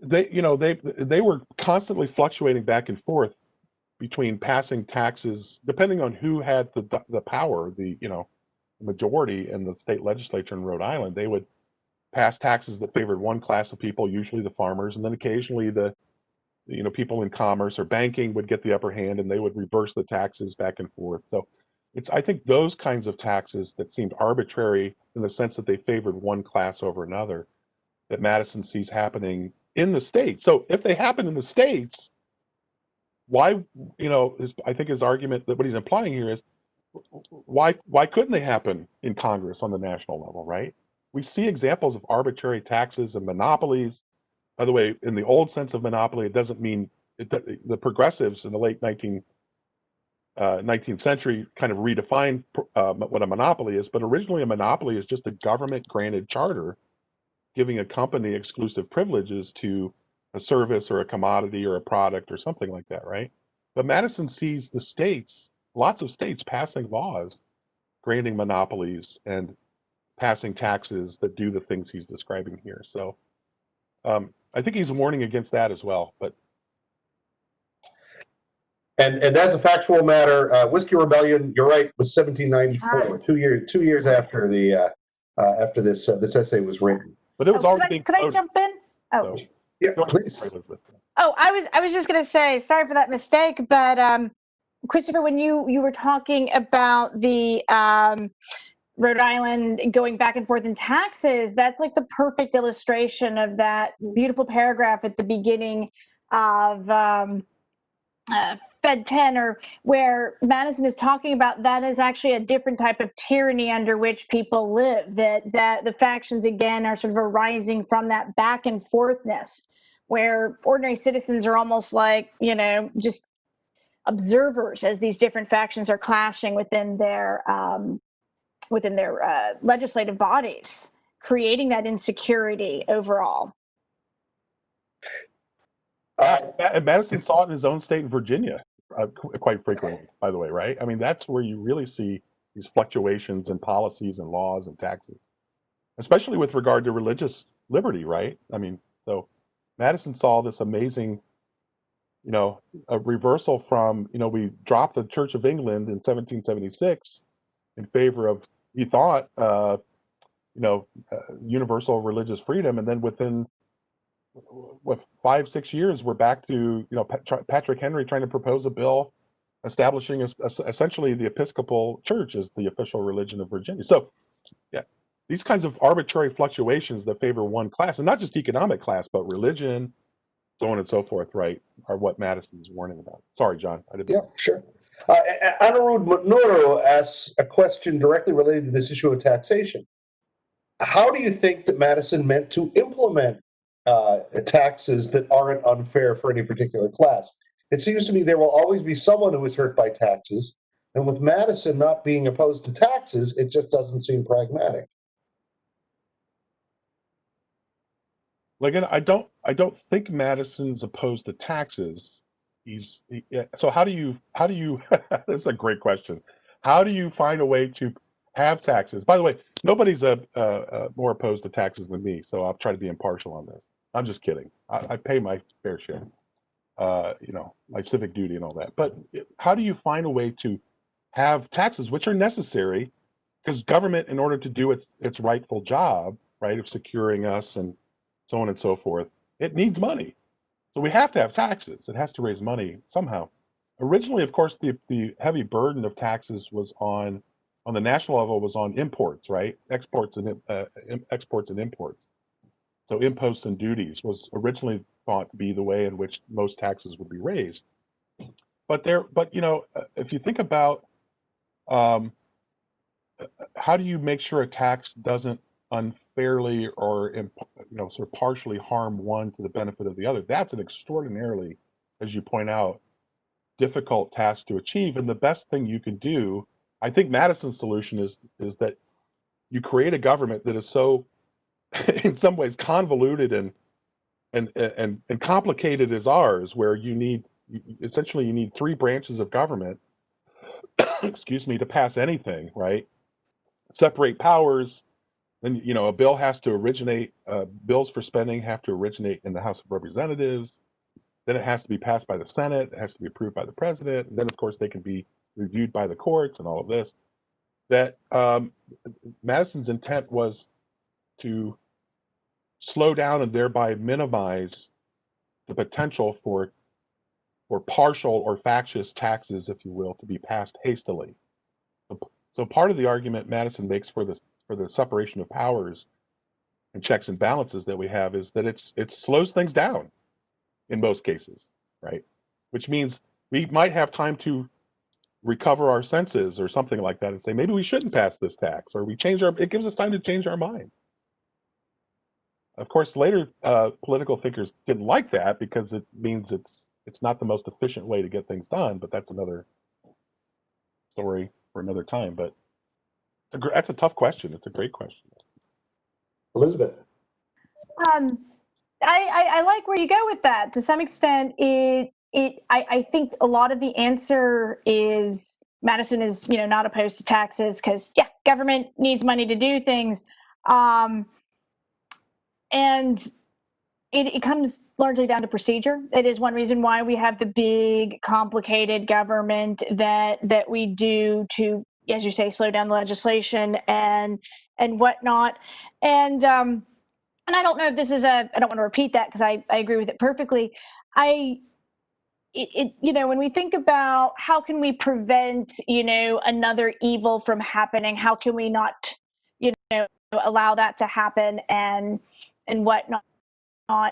Speaker 3: They were constantly fluctuating back and forth between passing taxes, depending on who had the power, the majority in the state legislature in Rhode Island. They would pass taxes that favored one class of people, usually the farmers, and then occasionally the people in commerce or banking would get the upper hand, and they would reverse the taxes back and forth. So I think those kinds of taxes that seemed arbitrary in the sense that they favored one class over another, that Madison sees happening in the states. So if they happen in the states, why, I think his argument, that what he's implying here is, why couldn't they happen in Congress on the national level, right? We see examples of arbitrary taxes and monopolies. By the way, in the old sense of monopoly, it doesn't mean the progressives in the late 19th century kind of redefined what a monopoly is. But originally, a monopoly is just a government-granted charter giving a company exclusive privileges to a service or a commodity or a product or something like that, right? But Madison sees the states, lots of states, passing laws granting monopolies and passing taxes that do the things he's describing here. So I think he's warning against that as well. But
Speaker 2: and as a factual matter, Whiskey Rebellion, you're right, was 1794, 2 years after the after this essay was written.
Speaker 3: But it was already.
Speaker 4: Could I jump in? Oh,
Speaker 3: so,
Speaker 2: yeah, please.
Speaker 4: Oh, I was just going to say, sorry for that mistake, but Christopher, when you were talking about the Rhode Island going back and forth in taxes, that's like the perfect illustration of that beautiful paragraph at the beginning of Fed 10, or where Madison is talking about that is actually a different type of tyranny under which people live, that the factions again are sort of arising from that back and forthness, where ordinary citizens are almost like, just observers as these different factions are clashing within their legislative bodies, creating that insecurity overall.
Speaker 3: Madison saw it in his own state in Virginia quite frequently, by the way, right? I mean, that's where you really see these fluctuations in policies and laws and taxes, especially with regard to religious liberty, right? I mean, so Madison saw this amazing, a reversal from, we dropped the Church of England in 1776 in favor of, he thought, universal religious freedom, and then within 5-6 years, we're back to Patrick Henry trying to propose a bill establishing essentially the Episcopal Church as the official religion of Virginia. So, yeah, these kinds of arbitrary fluctuations that favor one class, and not just economic class, but religion, so on and so forth, right, are what Madison's warning about. Sorry, John. I didn't.
Speaker 2: Yeah, sure. Anirudh Mutnuru asks a question directly related to this issue of taxation. How do you think that Madison meant to implement taxes that aren't unfair for any particular class? It seems to me there will always be someone who is hurt by taxes, and with Madison not being opposed to taxes, it just doesn't seem pragmatic.
Speaker 3: Again, I don't think Madison's opposed to taxes. So how do you this is a great question. How do you find a way to have taxes? By the way, nobody's more opposed to taxes than me, so I'll try to be impartial on this. I'm just kidding. I pay my fair share, my civic duty and all that. But how do you find a way to have taxes, which are necessary, because government, in order to do its rightful job, right, of securing us and so on and so forth, it needs money. So we have to have taxes. It has to raise money somehow. Originally, of course, the heavy burden of taxes was on the national level was on imports, right? Exports and imports. So imposts and duties was originally thought to be the way in which most taxes would be raised. But if you think about how do you make sure a tax doesn't unfairly or sort of partially harm one to the benefit of the other, that's an extraordinarily, as you point out, difficult task to achieve. And the best thing you can do, I think Madison's solution is that you create a government that is so, in some ways, convoluted and complicated as ours, where you need 3 branches of government excuse me, to pass anything, right? Separate powers. Then, a bill has to originate, bills for spending have to originate in the House of Representatives. Then it has to be passed by the Senate. It has to be approved by the president. And then, of course, they can be reviewed by the courts and all of this. That Madison's intent was to slow down and thereby minimize the potential for partial or factious taxes, if you will, to be passed hastily. So part of the argument Madison makes for the separation of powers and checks and balances that we have is that it slows things down in most cases, right? Which means we might have time to recover our senses or something like that and say, maybe we shouldn't pass this tax, or it gives us time to change our minds. Of course, later political thinkers didn't like that because it means it's not the most efficient way to get things done, but that's another story for another time. But that's a tough question. It's a great question.
Speaker 2: Elizabeth.
Speaker 4: I like where you go with that. To some extent, I think a lot of the answer is Madison is not opposed to taxes because government needs money to do things, and it comes largely down to procedure. It is one reason why we have the big, complicated government that we do to, as you say, slow down the legislation and whatnot. And I don't know if this is I don't want to repeat that because I agree with it perfectly. When we think about how can we prevent, another evil from happening, how can we not, allow that to happen and whatnot. I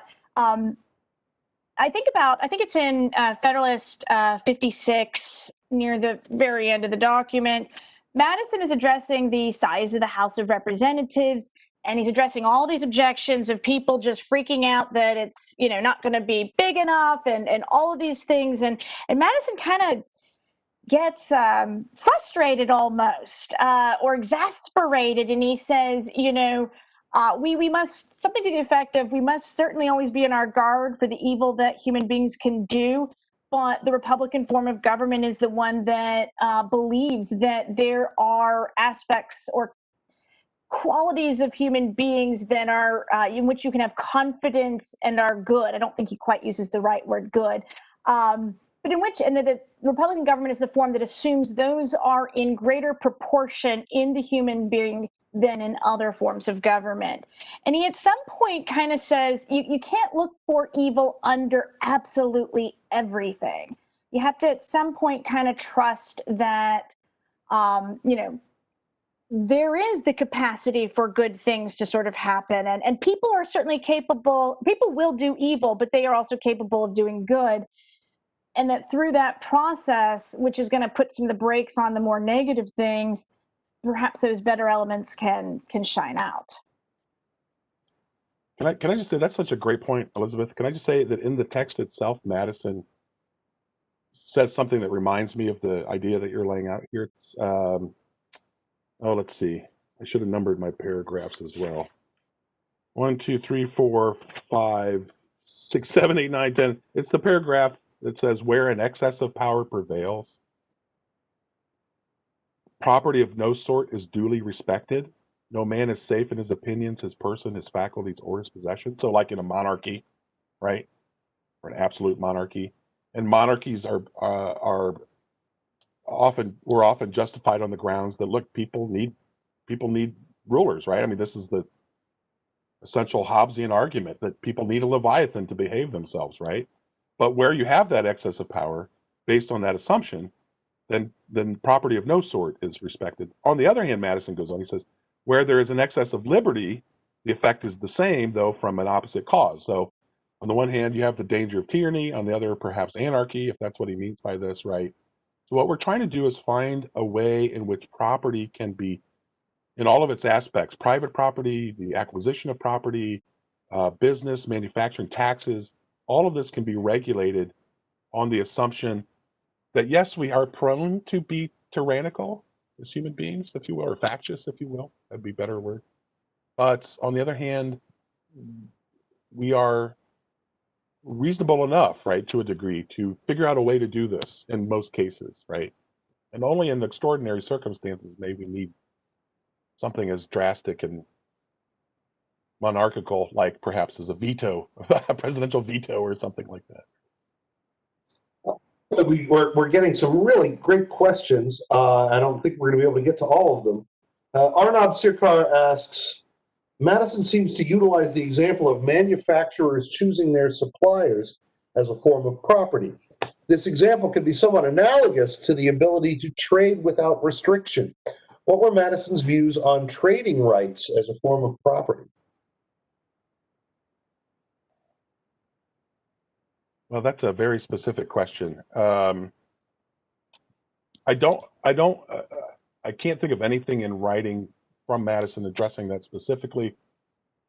Speaker 4: think it's in Federalist 56 near the very end of the document. Madison is addressing the size of the House of Representatives, and he's addressing all these objections of people just freaking out that it's not going to be big enough and all of these things. And Madison kind of gets frustrated almost or exasperated, and he says, we must, something to the effect of, we must certainly always be on our guard for the evil that human beings can do, but the Republican form of government is the one that believes that there are aspects or qualities of human beings that are in which you can have confidence and are good. I don't think he quite uses the right word good. But in which, and the Republican government is the form that assumes those are in greater proportion in the human being than in other forms of government. And he at some point kind of says, you can't look for evil under absolutely everything. You have to at some point kind of trust that, there is the capacity for good things to sort of happen. And people are certainly capable, people will do evil, but they are also capable of doing good. And that through that process, which is going to put some of the brakes on the more negative things, perhaps those better elements can shine out.
Speaker 3: Can I just say that's such a great point, Elizabeth? Can I just say that in the text itself, Madison says something that reminds me of the idea that you're laying out here. It's let's see. I should have numbered my paragraphs as well. 1, 2, 3, 4, 5, 6, 7, 8, 9, 10. It's the paragraph that says where an excess of power prevails, property of no sort is duly respected. No man is safe in his opinions, his person, his faculties, or his possessions. So like in a monarchy, right? Or an absolute monarchy. And monarchies are often justified on the grounds that, look, people need rulers, right? I mean, this is the essential Hobbesian argument that people need a Leviathan to behave themselves, right? But where you have that excess of power based on that assumption, then property of no sort is respected. On the other hand, Madison goes on, he says, where there is an excess of liberty, the effect is the same, though from an opposite cause. So on the one hand, you have the danger of tyranny. On the other, perhaps anarchy, if that's what he means by this, right? So what we're trying to do is find a way in which property can be, in all of its aspects, private property, the acquisition of property, business, manufacturing, taxes, all of this can be regulated on the assumption that, yes, we are prone to be tyrannical as human beings, if you will, or factious, if you will. That'd be a better word. But on the other hand, we are reasonable enough, right, to a degree, to figure out a way to do this in most cases, right? And only in extraordinary circumstances may we need something as drastic and monarchical, like perhaps as a veto, a presidential veto or something like that.
Speaker 2: We're getting some really great questions. I don't think we're going to be able to get to all of them. Arnab Sirkar asks, Madison seems to utilize the example of manufacturers choosing their suppliers as a form of property. This example could be somewhat analogous to the ability to trade without restriction. What were Madison's views on trading rights as a form of property?
Speaker 3: Well, that's a very specific question. I can't think of anything in writing from Madison addressing that specifically.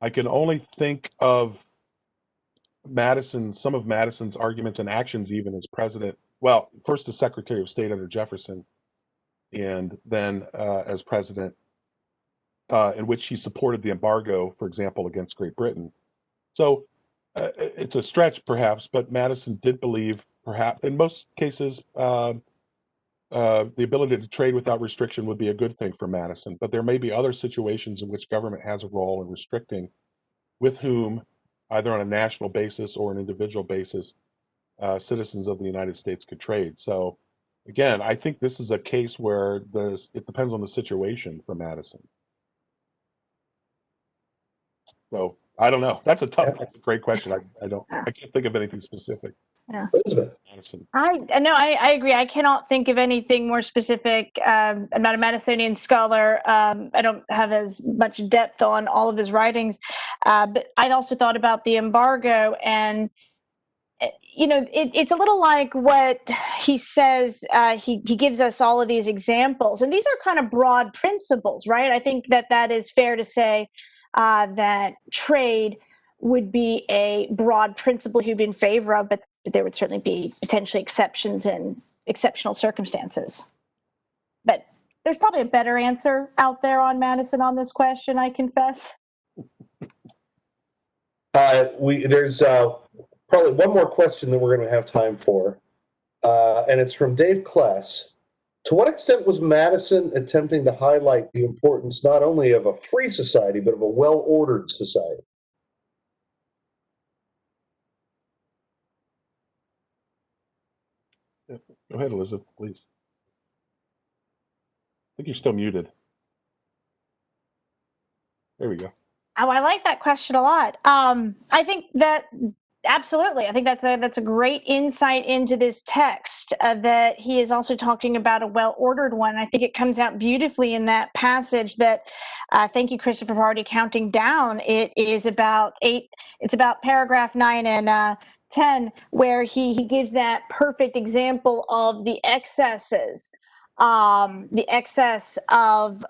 Speaker 3: I can only think of some of Madison's arguments and actions even as president. Well, first as Secretary of State under Jefferson, and then as president, in which he supported the embargo, for example, against Great Britain. So it's a stretch, perhaps, but Madison did believe, perhaps, in most cases, the ability to trade without restriction would be a good thing for Madison. But there may be other situations in which government has a role in restricting with whom, either on a national basis or an individual basis, citizens of the United States could trade. So, again, I think this is a case where it depends on the situation for Madison. So I don't know. That's a great question. I can't think of anything specific.
Speaker 4: Yeah.
Speaker 2: Elizabeth.
Speaker 3: Madison.
Speaker 4: I agree. I cannot think of anything more specific. I'm not a Madisonian scholar. I don't have as much depth on all of his writings. But I'd also thought about the embargo, and it's a little like what he says. He gives us all of these examples, and these are kind of broad principles, right? I think that is fair to say that trade would be a broad principle he'd be in favor of, but there would certainly be potentially exceptions in exceptional circumstances. But there's probably a better answer out there on Madison on this question, I confess.
Speaker 2: There's probably one more question that we're going to have time for, and it's from Dave Kless. To what extent was Madison attempting to highlight the importance not only of a free society, but of a well-ordered society?
Speaker 3: Go ahead, Elizabeth, please. I think you're still muted. There we go.
Speaker 4: Oh, I like that question a lot. I think that absolutely. I think that's a great insight into this text, that he is also talking about a well-ordered one. I think it comes out beautifully in that passage that, thank you, Christopher, for already counting down. It is about it's about paragraph 9 and 10, where he gives that perfect example of the excesses. The excess of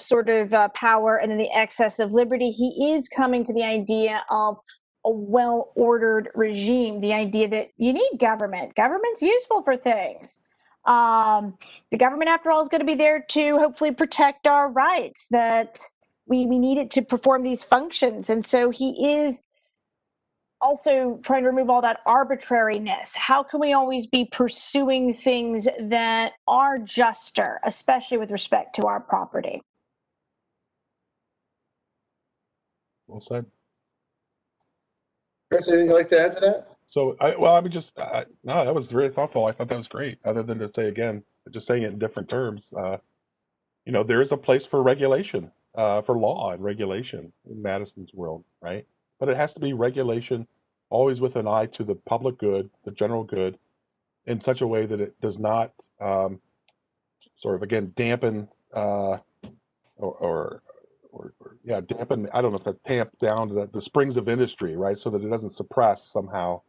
Speaker 4: sort of power, and then the excess of liberty. He is coming to the idea of a well-ordered regime, the idea that you need government. Government's useful for things. The government, after all, is going to be there to hopefully protect our rights, that we need it to perform these functions. And so he is also trying to remove all that arbitrariness. How can we always be pursuing things that are juster, especially with respect to our property?
Speaker 3: Well said.
Speaker 2: Chris, anything you'd like to add to that?
Speaker 3: So, no, that was really thoughtful. I thought that was great. Other than to say, again, just saying it in different terms, there is a place for regulation, for law and regulation in Madison's world, right? But it has to be regulation always with an eye to the public good, the general good, in such a way that it does not sort of, again, dampen dampen, I don't know if that tamp down to the springs of industry, right? So that it doesn't suppress somehow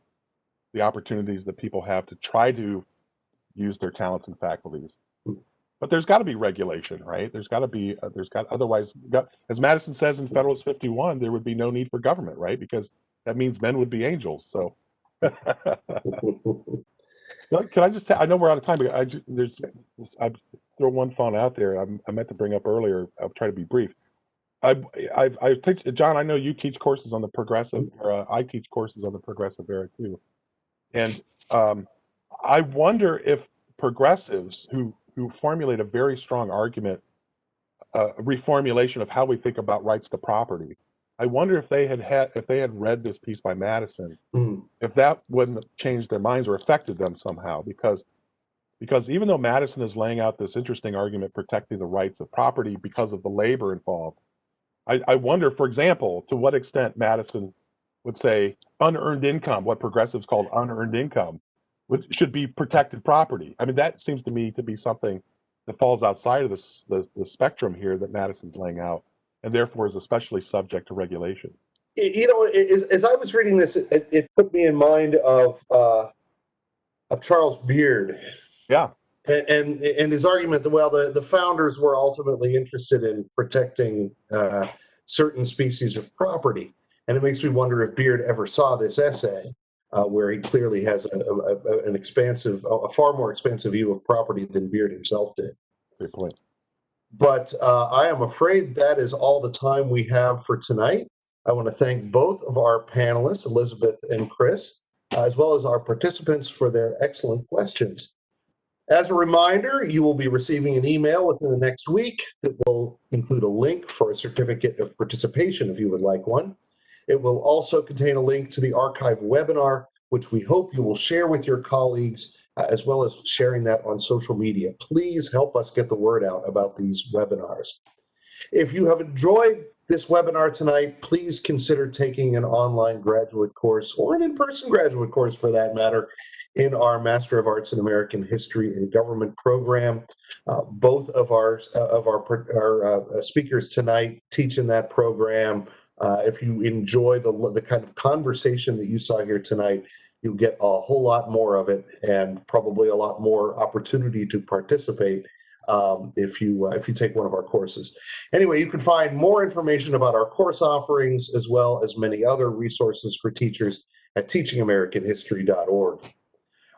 Speaker 3: the opportunities that people have to try to use their talents and faculties. But there's got to be regulation, right? Otherwise, as Madison says in Federalist 51, there would be no need for government, right? Because that means men would be angels. So, can I just? I know we're out of time, but I throw one thought out there. I meant to bring up earlier. I'll try to be brief. John, I know you teach courses on the progressive, or I teach courses on the progressive era too, and I wonder if progressives who who formulate a very strong argument, a reformulation of how we think about rights to property. I wonder if they had read this piece by Madison, if that wouldn't have changed their minds or affected them somehow, because even though Madison is laying out this interesting argument protecting the rights of property because of the labor involved, I wonder, for example, to what extent Madison would say unearned income, what progressives call unearned income, should be protected property. I mean, that seems to me to be something that falls outside of the spectrum here that Madison's laying out, and therefore is especially subject to regulation.
Speaker 2: You know, as I was reading this, it put me in mind of Charles Beard.
Speaker 3: Yeah.
Speaker 2: And his argument that, well, the founders were ultimately interested in protecting certain species of property. And it makes me wonder if Beard ever saw this essay, where he clearly has a far more expansive view of property than Beard himself did.
Speaker 3: Great point.
Speaker 2: But I am afraid that is all the time we have for tonight. I want to thank both of our panelists, Elizabeth and Chris, as well as our participants for their excellent questions. As a reminder, you will be receiving an email within the next week that will include a link for a certificate of participation if you would like one. It will also contain a link to the archived webinar, which we hope you will share with your colleagues, as well as sharing that on social media. Please help us get the word out about these webinars. If you have enjoyed this webinar tonight, please consider taking an online graduate course, or an in-person graduate course for that matter, in our Master of Arts in American History and Government program. Both of our speakers tonight teach in that program. If you enjoy the kind of conversation that you saw here tonight, you'll get a whole lot more of it, and probably a lot more opportunity to participate if you take one of our courses. Anyway, you can find more information about our course offerings, as well as many other resources for teachers, at TeachingAmericanHistory.org.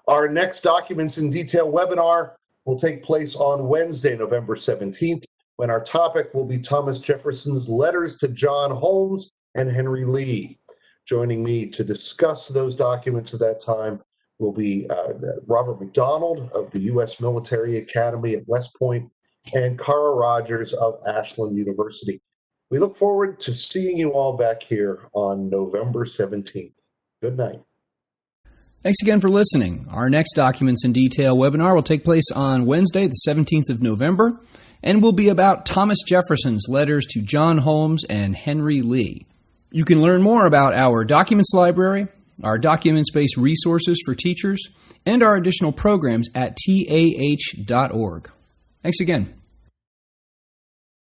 Speaker 2: Our next Documents in Detail webinar will take place on Wednesday, November 17th, when our topic will be Thomas Jefferson's letters to John Holmes and Henry Lee. Joining me to discuss those documents at that time will be Robert McDonald of the U.S. Military Academy at West Point and Cara Rogers of Ashland University. We look forward to seeing you all back here on November 17th. Good night.
Speaker 1: Thanks again for listening. Our next Documents in Detail webinar will take place on Wednesday, the 17th of November, and will be about Thomas Jefferson's letters to John Holmes and Henry Lee. You can learn more about our documents library, our documents-based resources for teachers, and our additional programs at tah.org. Thanks again.